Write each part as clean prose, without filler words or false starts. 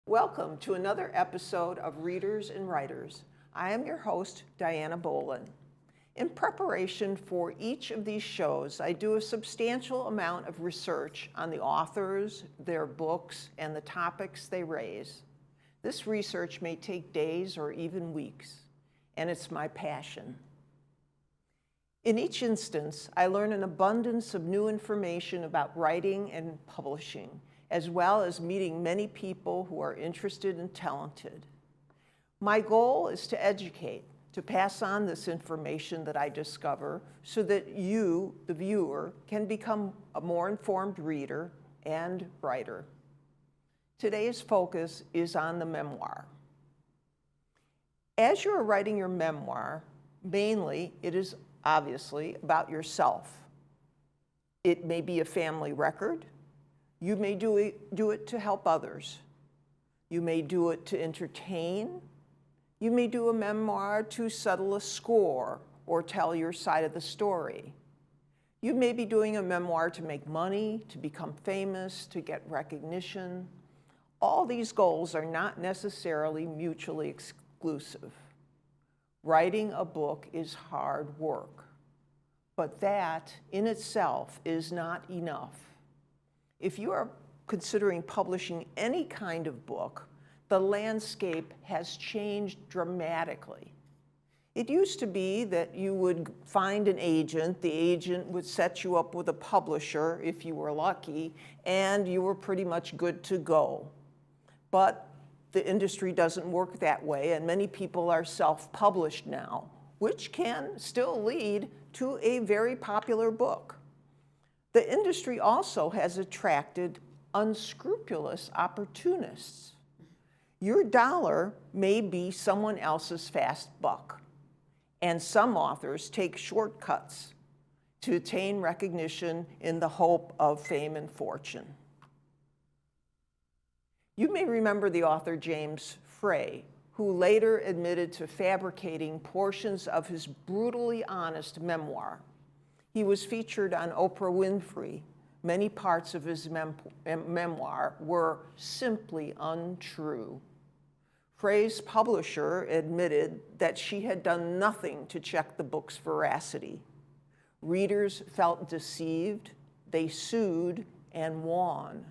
Welcome to another episode of Readers and Writers. I am your host, Dianna Bolen. In preparation for each of these shows, I do a substantial amount of research on the authors, their books, and the topics they raise. This research may take days or even weeks, and it's my passion. In each instance, I learn an abundance of new information about writing and publishing, as well as meeting many people who are interested and talented. My goal is to educate, to pass on this information that I discover so that you, the viewer, can become a more informed reader and writer. Today's focus is on the memoir. As you're writing your memoir, mainly it is obviously about yourself. It may be a family record. You may do it to help others. You may do it to entertain. You may do a memoir to settle a score or tell your side of the story. You may be doing a memoir to make money, to become famous, to get recognition. All these goals are not necessarily mutually exclusive. Writing a book is hard work, but that in itself is not enough. If you are considering publishing any kind of book, the landscape has changed dramatically. It used to be that you would find an agent, the agent would set you up with a publisher if you were lucky, and you were pretty much good to go. But the industry doesn't work that way, and many people are self-published now, which can still lead to a very popular book. The industry also has attracted unscrupulous opportunists. Your dollar may be someone else's fast buck, and some authors take shortcuts to attain recognition in the hope of fame and fortune. You may remember the author James Frey, who later admitted to fabricating portions of his brutally honest memoir. He was featured on Oprah Winfrey. Many parts of his memoir were simply untrue. Frey's publisher admitted that she had done nothing to check the book's veracity. Readers felt deceived, they sued, and won.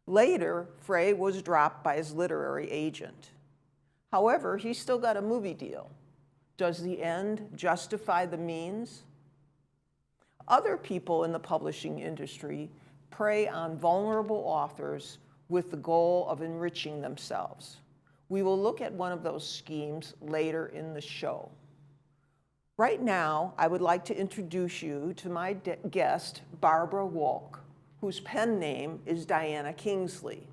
Later, Frey was dropped by his literary agent. However, he still got a movie deal. Does the end justify the means? Other people in the publishing industry prey on vulnerable authors with the goal of enriching themselves. We will look at one of those schemes later in the show. Right now, I would like to introduce you to my guest, Barbara Wolk, whose pen name is Dianna Kingsley,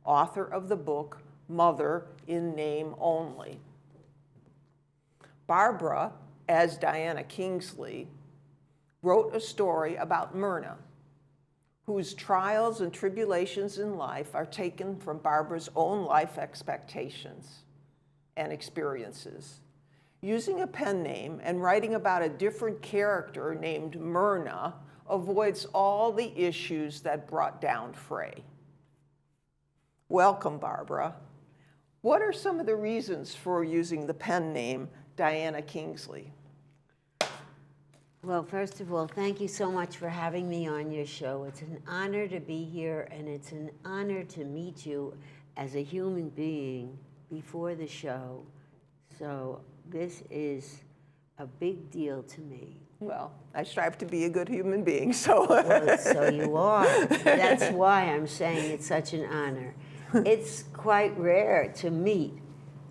author of the book Mother in Name Only. Barbara, as Dianna Kingsley, wrote a story about Myrna, whose trials and tribulations in life are taken from Barbara's own life expectations and experiences. Using a pen name and writing about a different character named Myrna avoids all the issues that brought down Frey. Welcome, Barbara. What are some of the reasons for using the pen name Dianna Kingsley? Well, first of all, thank you so much for having me on your show. It's an honor to be here, and it's an honor to meet you as a human being before the show. So this is a big deal to me. Well, I strive to be a good human being, so. Well, so you are. That's why I'm saying it's such an honor. It's quite rare to meet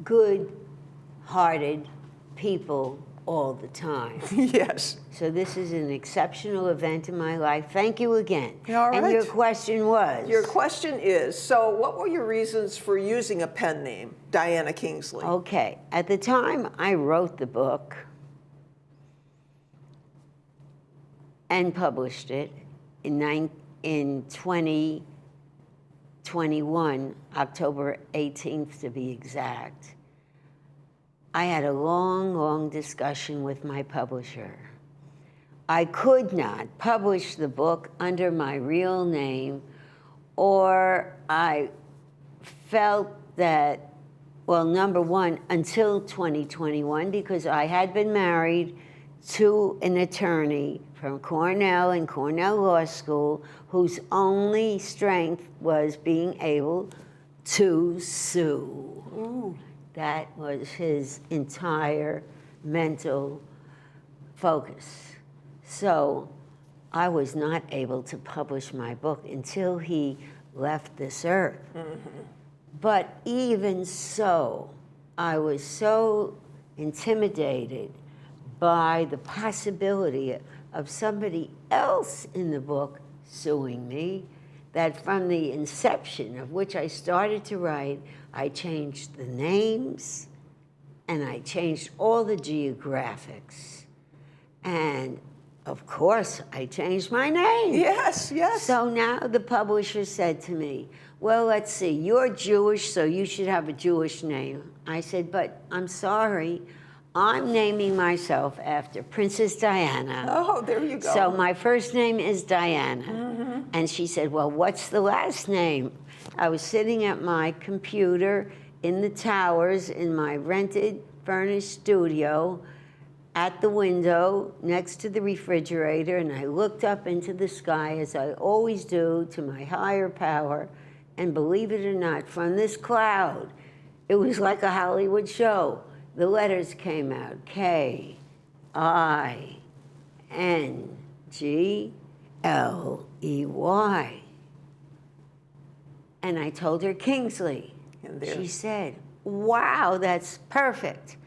good-hearted people all the time. Yes. So this is an exceptional event in my life. Thank you again. All right. And your question was? Your question is, so what were your reasons for using a pen name, Dianna Kingsley? Okay. At the time I wrote the book and published it in 2021, October 18th to be exact, I had a long, long discussion with my publisher. I could not publish the book under my real name, or I felt that, well, number one, until 2021, because I had been married to an attorney from Cornell and Cornell Law School whose only strength was being able to sue. Ooh. That was his entire mental focus. So I was not able to publish my book until he left this earth. But even so, I was so intimidated by the possibility of somebody else in the book suing me that from the inception of which I started to write, I changed the names and I changed all the geographics. And of course, I changed my name. Yes, yes. So now the publisher said to me, well, let's see, you're Jewish, so you should have a Jewish name. I said, but I'm sorry, I'm naming myself after Princess Diana. Oh, there you go. So my first name is Diana. And she said, well, what's the last name? I was sitting at my computer in the towers in my rented, furnished studio at the window next to the refrigerator, and I looked up into the sky, as I always do, to my higher power, and believe it or not, from this cloud, it was like a Hollywood show. The letters came out, K-I-N-G-L-E-Y. And I told her Kingsley. And there- She said, wow, that's perfect.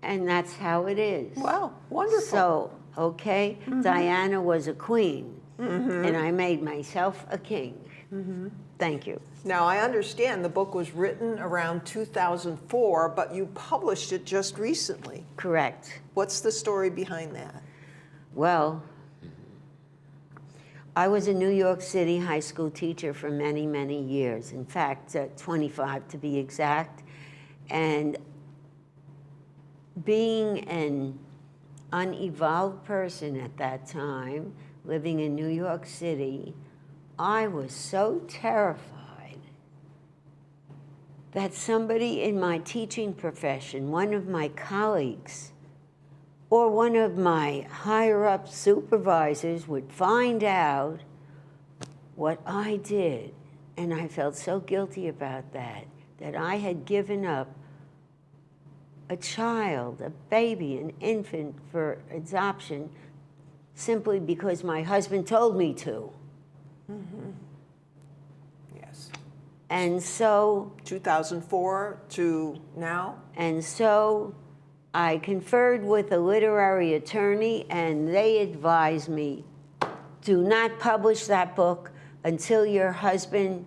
And that's how it is. Wow, wonderful. So, okay, Diana was a queen, and I made myself a king. Thank you. Now, I understand the book was written around 2004, but you published it just recently. Correct. What's the story behind that? Well, I was a New York City high school teacher for many, many years. In fact, 25 to be exact. And being an unevolved person at that time, living in New York City, I was so terrified that somebody in my teaching profession, one of my colleagues, or one of my higher-up supervisors would find out what I did. And I felt so guilty about that I had given up a child, a baby, an infant for adoption simply because my husband told me to. Yes. And so 2004 to now? And so I conferred with a literary attorney, and they advised me, do not publish that book until your husband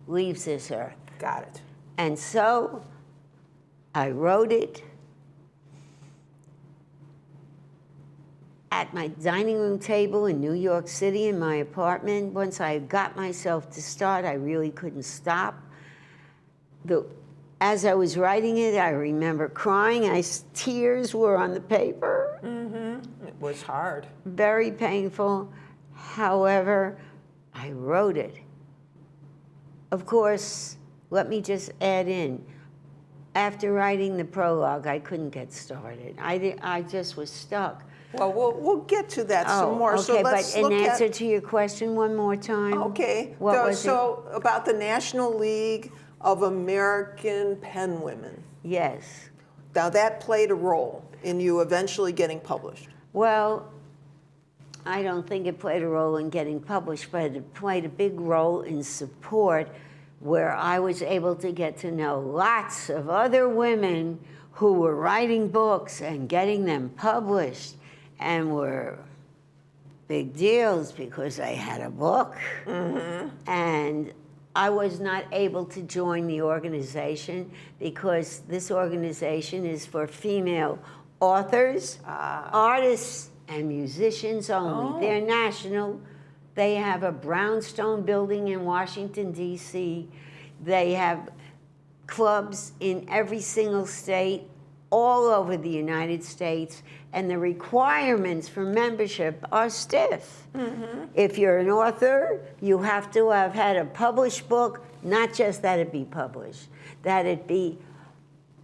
leaves this earth. Got it. And so I wrote it at my dining room table in New York City in my apartment. Once I got myself to start, I really couldn't stop. As I was writing it, I remember crying. Tears were on the paper. It was hard. Very painful. However, I wrote it. Of course, let me just add in, after writing the prologue, I couldn't get started. I just was stuck. Well, we'll get to that some more. Okay, So let's but in look answer at, to your question one more time. okay. What was So about the National League of American Penwomen. Yes. Now that played a role in you eventually getting published. Well, I don't think it played a role in getting published, but it played a big role in support, where I was able to get to know lots of other women who were writing books and getting them published, and were big deals because I had a book. And I was not able to join the organization because this organization is for female authors, artists, and musicians only. Oh. They're national. They have a brownstone building in Washington, D.C. They have clubs in every single state, all over the United States, and the requirements for membership are stiff. If you're an author, you have to have had a published book not just that it be published, that it be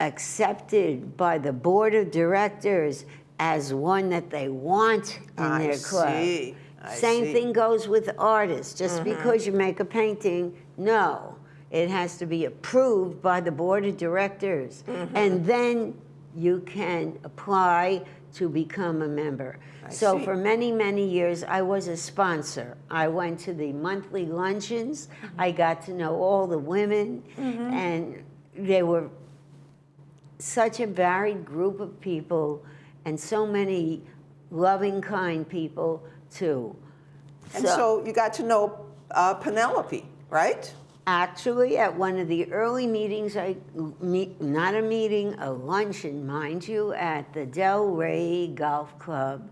accepted by the board of directors as one that they want in their club. I Same see. thing goes with artists. Just because you make a painting, no. It has to be approved by the board of directors. And then you can apply to become a member. So see. for many, many years, I was a sponsor. I went to the monthly luncheons. I got to know all the women, and they were such a varied group of people, and so many loving, kind people, too. And so you got to know Penelope, right? Actually, at one of the early meetings, not a meeting, a luncheon, mind you, at the Del Rey Golf Club,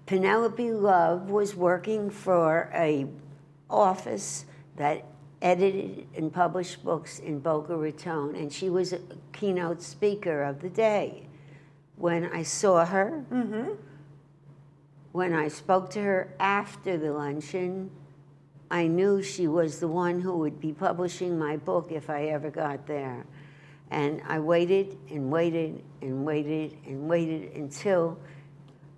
Penelope Love was working for a office that edited and published books in Boca Raton, and she was a keynote speaker of the day. When I saw her, when I spoke to her after the luncheon, I knew she was the one who would be publishing my book if I ever got there. And I waited and waited and waited and waited until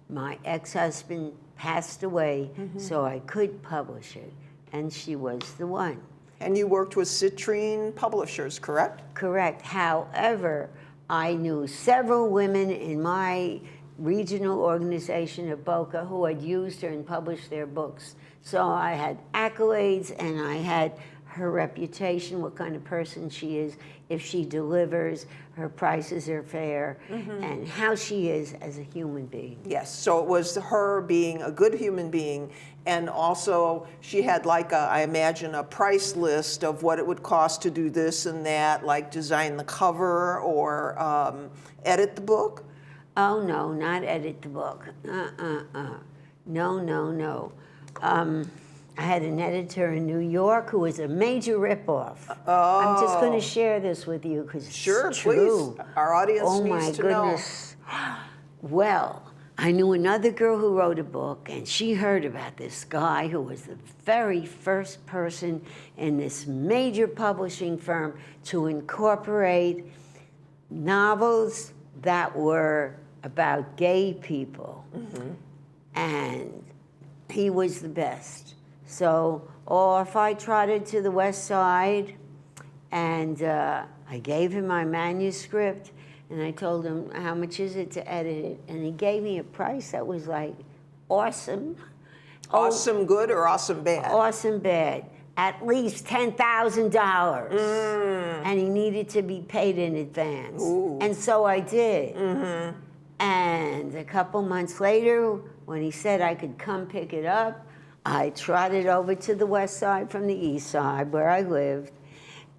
my ex-husband passed away so I could publish it. And she was the one. And you worked with Citrine Publishers, correct? Correct. However, I knew several women in my regional organization of Boca who had used her and published their books. So I had accolades, and I had her reputation, what kind of person she is, if she delivers, her prices are fair, and how she is as a human being. Yes, so it was her being a good human being, and also she had like I imagine a price list of what it would cost to do this and that, like design the cover or edit the book? Oh, no, not edit the book. No. I had an editor in New York who was a major ripoff. Oh. I'm just going to share this with you because it's Sure, true. please. Our audience Oh needs to my goodness. Well, I knew another girl who wrote a book, and she heard about this guy who was the very first person in this major publishing firm to incorporate novels that were about gay people. And he was the best. So off I trotted to the West Side, and I gave him my manuscript, and I told him, how much is it to edit it? And he gave me a price that was like awesome. Awesome good or awesome bad? Awesome bad. At least $10,000. And he needed to be paid in advance. Ooh. And so I did. And a couple months later, when he said I could come pick it up, I trotted over to the West Side from the East Side, where I lived,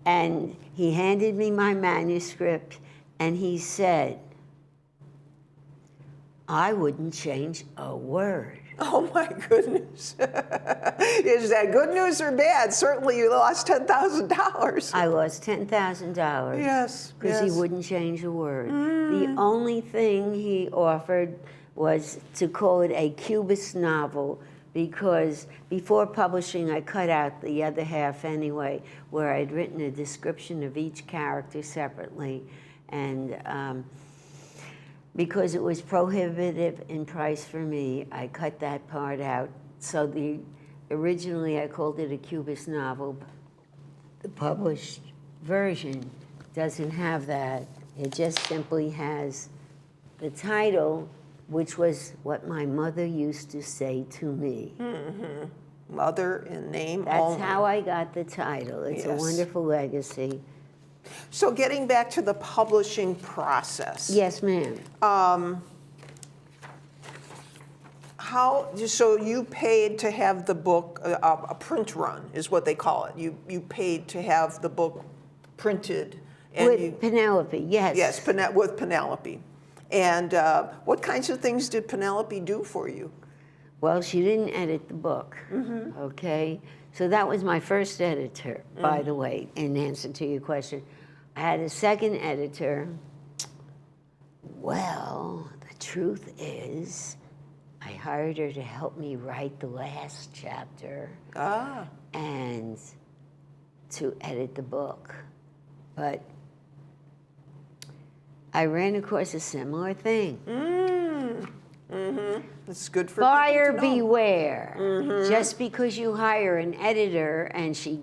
and he handed me my manuscript, and he said, I wouldn't change a word. Oh my goodness. Is that good news or bad? Certainly you lost $10,000. I lost $10,000. Yes, Because he wouldn't change a word. The only thing he offered was to call it a Cubist novel, because before publishing, I cut out the other half anyway, where I'd written a description of each character separately. And because it was prohibitive in price for me, I cut that part out. So originally I called it a Cubist novel. The published version doesn't have that. It just simply has the title, which was what my mother used to say to me. Mother in name That's only. how I got the title. It's a Yes. wonderful legacy. So getting back to the publishing process. Yes, ma'am. So you paid to have the book, a print run is what they call it. You paid to have the book printed. And With Penelope, yes. Yes, with Penelope. And what kinds of things did Penelope do for you? Well, she didn't edit the book, okay? So that was my first editor, by the way, in answer to your question. I had a second editor. Well, the truth is, I hired her to help me write the last chapter. And to edit the book. But I ran across a similar thing. It's good for Buyer people to know. beware. Just because you hire an editor and she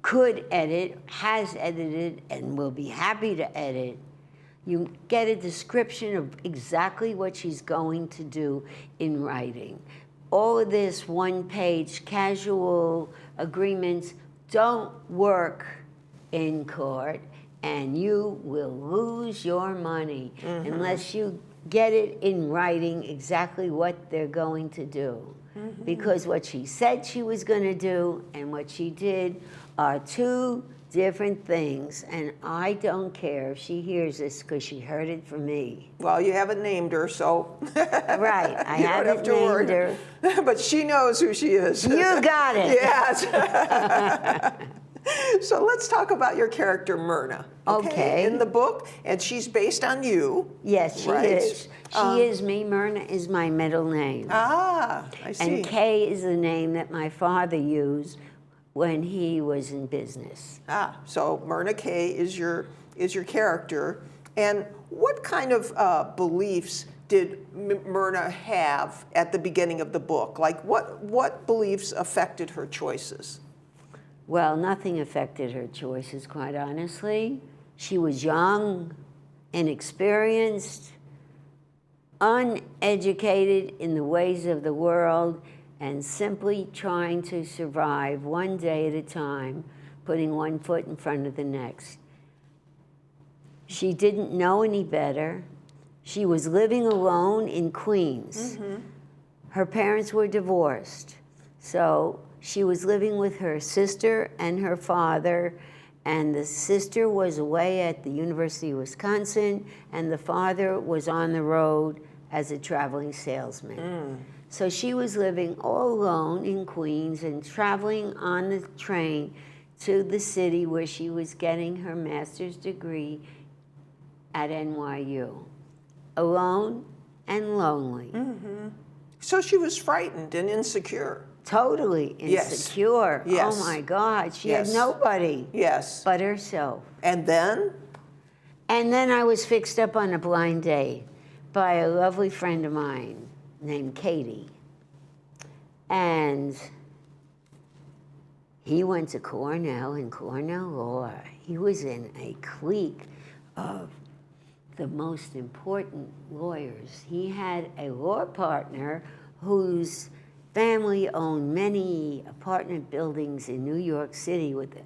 could edit, has edited, and will be happy to edit, you get a description of exactly what she's going to do in writing. All of this one-page casual agreements don't work in court, and you will lose your money unless you get it in writing exactly what they're going to do. Because what she said she was going to do and what she did are two different things, and I don't care if she hears this because she heard it from me. Well, you haven't named her, so Right, I you don't haven't have to worry. named her. But she knows who she is. You got it. Yes. So let's talk about your character, Myrna. Okay. In the book, and she's based on you. Yes, she right? is. She is me. Myrna is my middle name. Ah, I see. And Kay is the name that my father used when he was in business. Ah, so Myrna Kay is your character. And what kind of beliefs did Myrna have at the beginning of the book? Like what beliefs affected her choices? Well, nothing affected her choices, quite honestly. She was young, inexperienced, uneducated in the ways of the world, and simply trying to survive one day at a time, putting one foot in front of the next. She didn't know any better. She was living alone in Queens. Her parents were divorced, so she was living with her sister and her father, and the sister was away at the University of Wisconsin, and the father was on the road as a traveling salesman. So she was living all alone in Queens and traveling on the train to the city where she was getting her master's degree at NYU. Alone and lonely. So she was frightened and insecure. Totally insecure. Yes. Oh my God, she Yes. had nobody Yes. but herself. And then? And then I was fixed up on a blind date by a lovely friend of mine named Katie. And he went to Cornell and Cornell Law. He was in a clique of the most important lawyers. He had a law partner whose family owned many apartment buildings in New York City with a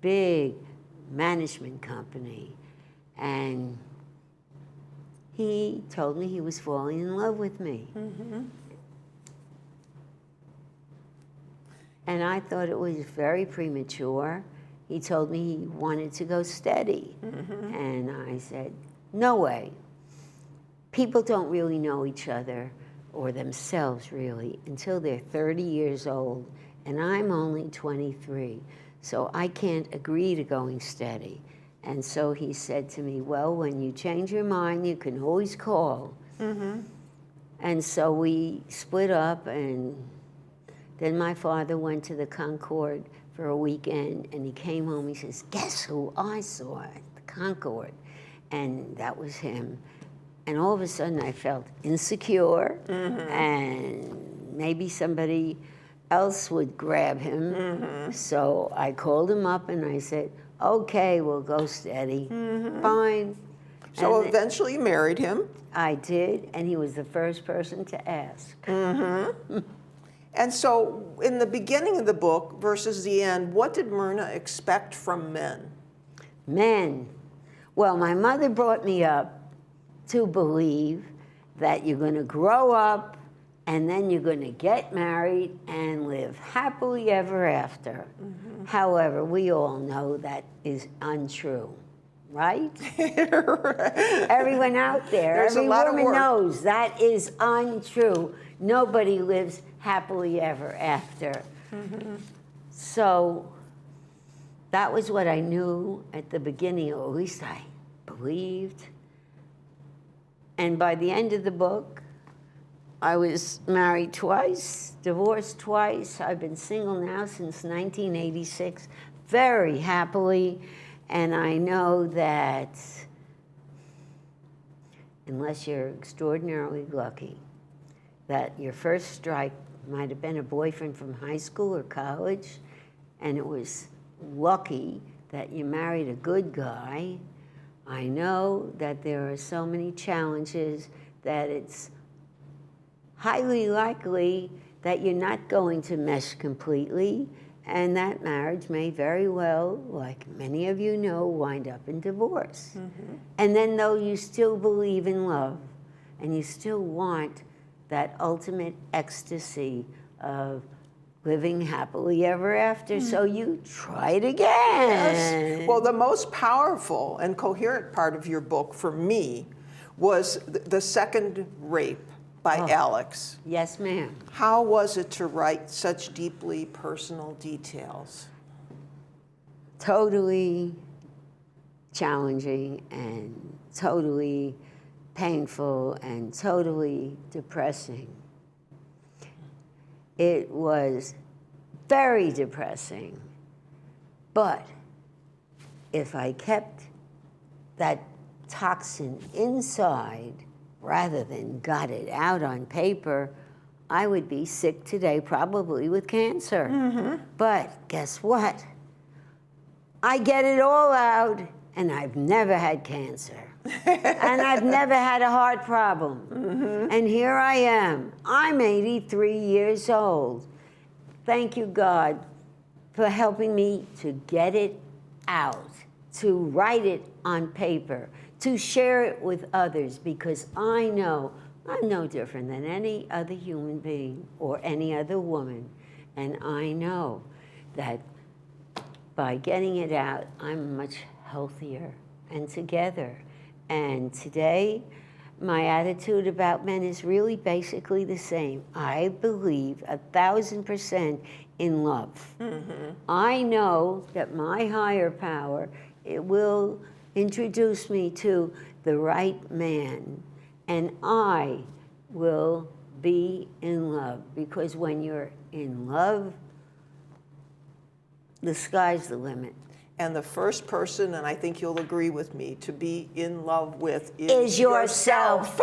big management company. And he told me he was falling in love with me. And I thought it was very premature. He told me he wanted to go steady. And I said, no way. People don't really know each other, or themselves really, until they're 30 years old. And I'm only 23, so I can't agree to going steady. And so he said to me, well, when you change your mind, you can always call. And so we split up, and then my father went to the Concord for a weekend, and he came home, he says, guess who I saw at the Concord? And that was him. And all of a sudden I felt insecure, and maybe somebody else would grab him. So I called him up and I said, okay, we'll go steady. Fine. So And eventually you married him. I did, and he was the first person to ask. And so in the beginning of the book versus the end, what did Myrna expect from men? Men. Well, my mother brought me up to believe that you're going to grow up and then you're going to get married and live happily ever after. However, we all know that is untrue, right? Everyone out there, There's a every lot of woman work. knows that is untrue. Nobody lives happily ever after. So that was what I knew at the beginning, or at least I believed. And by the end of the book, I was married twice, divorced twice. I've been single now since 1986, very happily, and I know that unless you're extraordinarily lucky, that your first strike might have been a boyfriend from high school or college, and it was lucky that you married a good guy. I know that there are so many challenges that it's highly likely that you're not going to mesh completely, and that marriage may very well, like many of you know, wind up in divorce. Mm-hmm. And then though you still believe in love, and you still want that ultimate ecstasy of living happily ever after, so you try it again. Yes. Well, the most powerful and coherent part of your book for me was the second rape by Alex. Yes, ma'am. How was it to write such deeply personal details? Totally challenging and totally painful and totally depressing. It was very depressing, but if I kept that toxin inside rather than got it out on paper, I would be sick today, probably with cancer. Mm-hmm. But guess what? I get it all out, and I've never had cancer. And I've never had a heart problem. Mm-hmm. And here I am. I'm 83 years old. Thank you, God, for helping me to get it out, to write it on paper, to share it with others, because I know I'm no different than any other human being or any other woman. And I know that by getting it out, I'm much healthier and together. And today, my attitude about men is really basically the same. I believe 1,000% in love. Mm-hmm. I know that my higher power, it will introduce me to the right man, and I will be in love. Because when you're in love, the sky's the limit. And the first person, and I think you'll agree with me, to be in love with is yourself.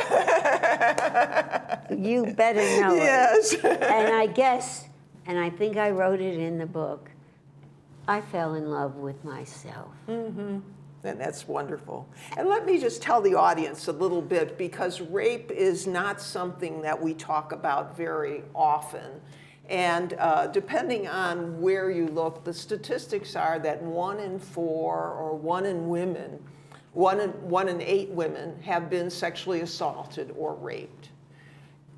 You better know yes. it. And I guess, and I think I wrote it in the book, I fell in love with myself. Mm-hmm. And that's wonderful. And let me just tell the audience a little bit, because rape is not something that we talk about very often. And depending on where you look, the statistics are that 1 in 4 or 1 in 8 women have been sexually assaulted or raped.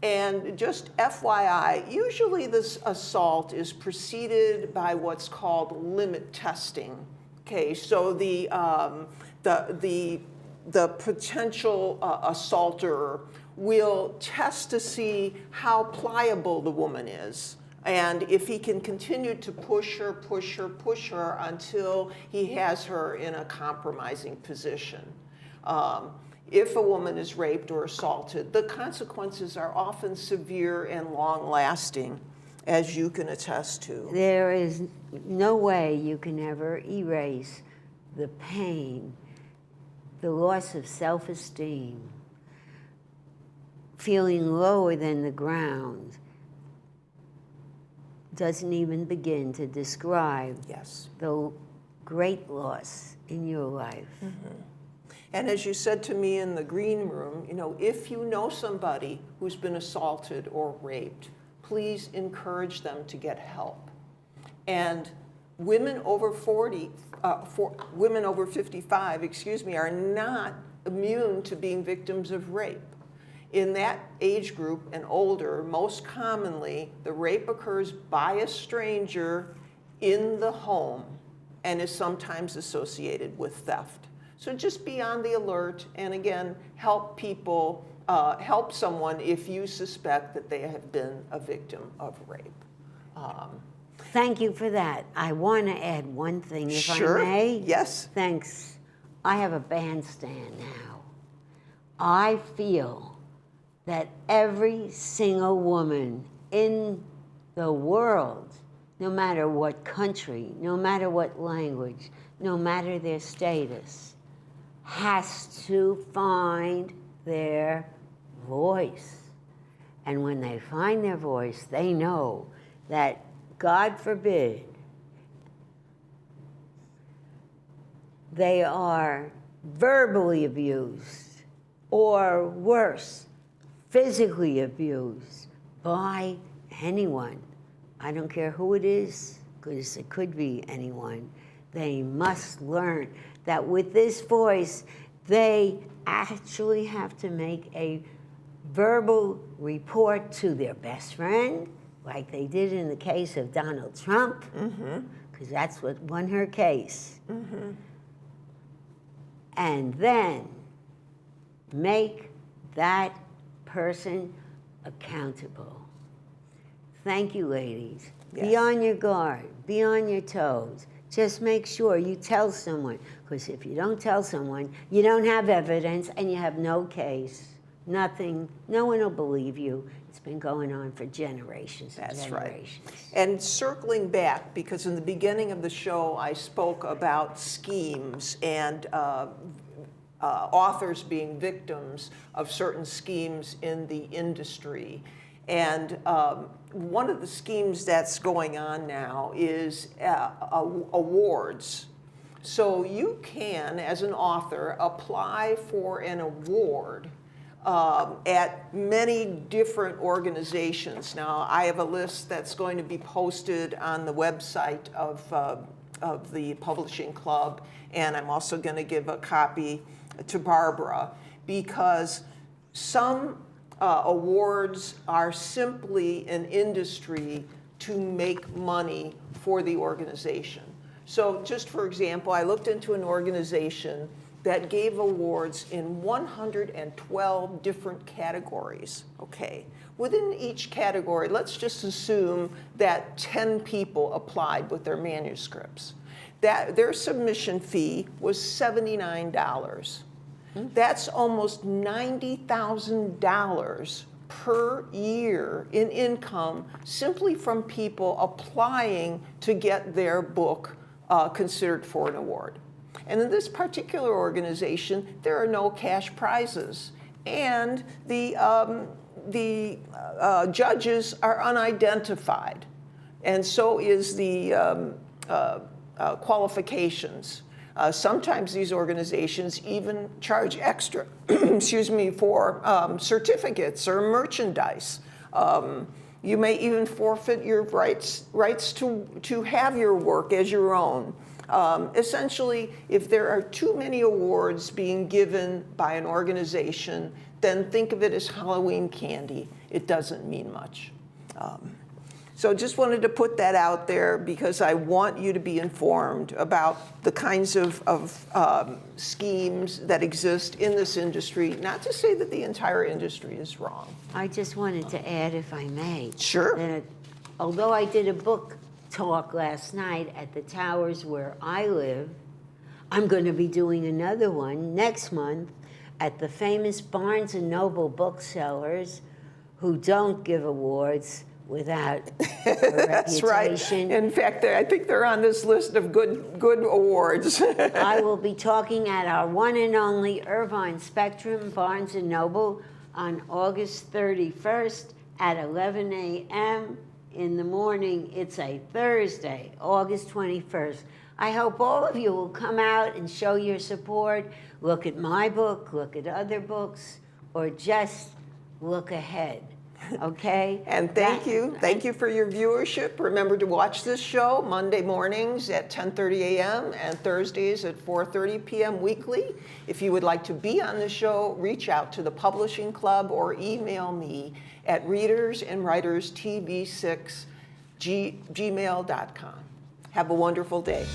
And just FYI, usually this assault is preceded by what's called limit testing. Okay, so the potential assaulter will test to see how pliable the woman is. And if he can continue to push her until he has her in a compromising position. If a woman is raped or assaulted, the consequences are often severe and long-lasting, as you can attest to. There is no way you can ever erase the pain, the loss of self-esteem, feeling lower than the ground. Doesn't even begin to describe the great loss in your life. Mm-hmm. And as you said to me in the green room, you know, if you know somebody who's been assaulted or raped, please encourage them to get help. And women over 55, are not immune to being victims of rape. In that age group and older, most commonly, the rape occurs by a stranger in the home and is sometimes associated with theft. So just be on the alert, and again, help people, help someone if you suspect that they have been a victim of rape. Thank you for that. I want to add one thing, if Sure. I may. Yes. Thanks. I have a bandstand now. I feel that every single woman in the world no matter what country, no matter what language, no matter their status, has to find their voice. And when they find their voice, they know that, God forbid, they are verbally abused, or worse, physically abused by anyone. I don't care who it is, because it could be anyone. They must learn that with this voice, they actually have to make a verbal report to their best friend, like they did in the case of Donald Trump, because that's what won her case. And then make that person accountable. Thank you, ladies. Yes. Be on your guard. Be on your toes. Just make sure you tell someone, because if you don't tell someone, you don't have evidence and you have no case, nothing. No one will believe you. It's been going on for generations and That's generations. right. And circling back, because in the beginning of the show, I spoke about schemes and authors being victims of certain schemes in the industry. And one of the schemes that's going on now is awards. So you can, as an author, apply for an award at many different organizations. Now, I have a list that's going to be posted on the website of the Publishing Club, and I'm also going to give a copy to Barbara, because some awards are simply an industry to make money for the organization. So just for example, I looked into an organization that gave awards in 112 different categories, okay? Within each category, let's just assume that 10 people applied with their manuscripts. That their submission fee was $79. That's almost $90,000 per year in income simply from people applying to get their book considered for an award. And in this particular organization, there are no cash prizes, and the judges are unidentified, and so is the qualifications. Sometimes these organizations even charge extra, excuse me, for certificates or merchandise. You may even forfeit your rights to have your work as your own. Essentially, if there are too many awards being given by an organization, then think of it as Halloween candy. It doesn't mean much. So just wanted to put that out there because I want you to be informed about the kinds of schemes that exist in this industry, not to say that the entire industry is wrong. I just wanted to add, if I may. Sure. That although I did a book talk last night at the towers where I live, I'm going to be doing another one next month at the famous Barnes & Noble booksellers who don't give awards without a That's reputation. right. In fact, I think they're on this list of good awards. I will be talking at our one and only Irvine Spectrum Barnes & Noble on August 31st at 11 a.m. in the morning. It's a Thursday, August 21st. I hope all of you will come out and show your support. Look at my book, look at other books, or just look ahead. Okay? And thank you for your viewership. Remember to watch this show Monday mornings at 10:30 a.m. and Thursdays at 4:30 p.m. weekly. If you would like to be on the show, reach out to the Publishing Club or email me at readersandwriterstv6@gmail.com. Have a wonderful day.